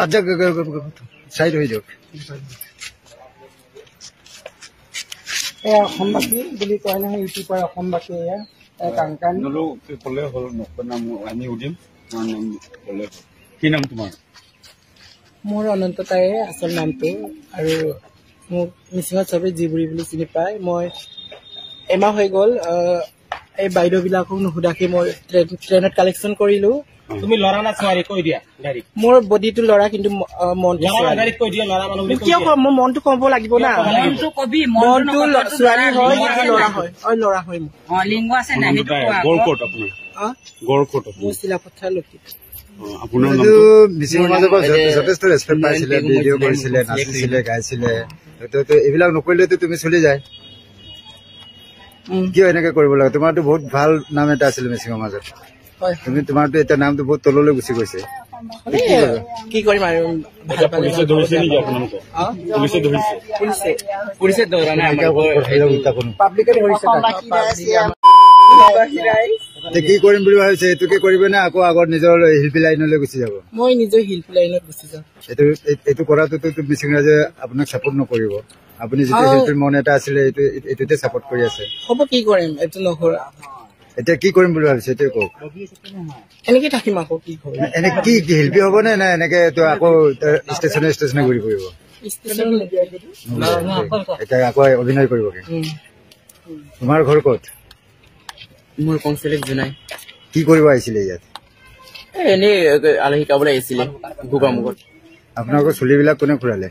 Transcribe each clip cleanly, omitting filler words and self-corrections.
আচ্ছা সাইড হয়ে যাওক অসমবাসী বুলি কয় নহয় ইউটিউবৰ অসমবাসী এয়া কাংকান ক'লে হ'ল নাম আমি সুধিম তোমাৰ নাম ক'লে কি নাম তোমাৰ মোৰ অনন্ত তাই আচল নামটো আৰু মোক মিচিঙত চবেই জিবুৰি বুলি চিনি পায় মই এমাহ হৈ গ'ল এই বাইদেউবিলাকক নুসুধাকে মই ট্ৰেইনত কালেকশ্যন কৰিলোঁ তুমি লৰা না ছোৱালী কৈ দিয়া ডাইৰেক্ট মোৰ বডিটো লৰা কিন্তু মনটো ডাইৰেক্ট কৈ দিয়া লৰা মানুহ কিয় মোৰ মনটো ক'ব লাগিব না মনটো কবি মনটো ছোৱালী হয় ল'ৰা হয় ল'ৰা হয় মোৰ লিংগ আছে না সেইটো গড়কোট আপোনাৰ গড়কোট মোৰ চিলাপথাৰ লক্ষী আপোনাৰ নামটো মিচিঙৰ মাজৰ পৰা যথেষ্ট ৰেছপেক্ট পাইছিলে ভিডিঅ' কৰিছিলে নাচিছিলে গাইছিলে তো এইবিলাক নকৰিলেতো তুমি চলি যায় কিয় এনেকে কৰিব লাগে তোমাৰতো বহুত ভাল নাম এটা আছিলে মিচিঙৰ মাজত তুমি তোমাৰতো এতিয়া নামটো বহুত তললৈ গুচি গৈছে কি কৰিম আৰু পুলিচে ধৰিছে নেকি আপোনালোকক পুলিচে ধৰিছে পুলিচে ধৰা নাই পাব্লিকে ধৰিছে কি কৰিম বুলি ভাবিছে এইটোকে কৰিবে নে আকৌ আগত নিজৰ শিল্পী লাইনলৈ গুচি যাব মই নিজৰ শিল্পী লাইনত গুচি যাম এইটো কৰাটোতো মিচিং ৰাইজে আপোনাক ছাপোৰ্ট নকৰিব আপুনি যিটো শিল্পীৰ মন এটা আছিলে এইটোতে ছাপোৰ্ট কৰি আছে হ'ব কি কৰিম এইটো নকৰা এতিয়া কি কৰিম বুলি ভাবিছে এইটোৱে কওক এনেকে থাকিম আকৌ কি কৰিম এনে কি শিল্পী হ'ব নে এনেকে আকৌ ষ্টেচনে ঘূৰি ফুৰিব এতিয়া আকৌ অভিনয় কৰিব তোমাৰ ঘৰ ক'ত মোৰ কনচেলেট জনাই কি কৰিব আহিছিলে ইয়াত এনেই আলহী শিকাবলৈ আহিছিলে গোগামুখত আপোনালোকৰ চুলিবিলাক কোনে ফুৰালে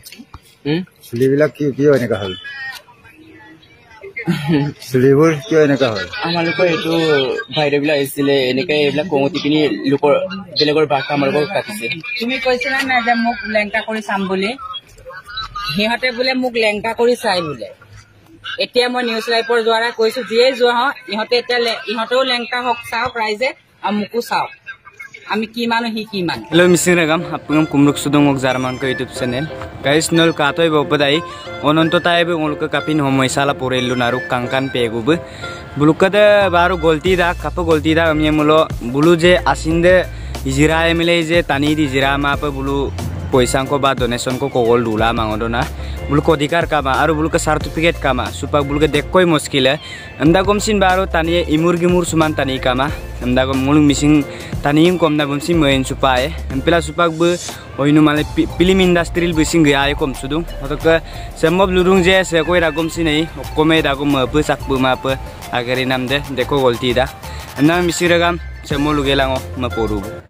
চুলিবিলাক কিয় এনেকুৱা হ'ল চুলিবোৰ কিয় এনেকুৱা হ'ল আমালোকৰ এইটো বাইদেউবিলাক আহিছিলে এনেকে এইবিলাক কঙতি পিনি লোকৰ বেলেগৰ বাঘ আমালোকক কাটিছে তুমি কৈছিলা না যে মোক লেংকা কৰি চাম বুলি সিহঁতে বোলে মোক লেংকা কৰি চাই বোলে এতিয়া মই নিউজ লাইভৰ দ্বাৰা কৈছো যিয়ে যোৱা হওক ইহঁতে এতিয়া ইহঁতেও লেংকা হওক চাওক ৰাইজে আৰু মোকো চাওক আমি কি মানুহ সি কি মানুহ Hello Mr. Ragam, apung kumruk sudong og Jarman ko YouTube channel. Guys nol katoy bobadai ononto tayo ngol ka kapin homoy sala porello naruk kangkan pegubu. Bulukada baru golti da kapo golti da amye mulo bulu je asinde ijira emile je tani di ijira ma pa bulu poisang ko ba donation ko kogol dula mangodona. Bulu ko dikar kama aru bulu ka certificate kama supak bulu ka dekkoi muskil hai. Amda komsin baru tani imur gimur suman tani kama. Amda kom mulung missing taniing kom na bumsi moen supae empela supak bu oinu male film industry bising gaya kom sudung atau ke semua blurung je se koi ragom sini kome ragom apa sak bu apa agar inam deko golti dah. Enam misi ragam semua lugelango maporu.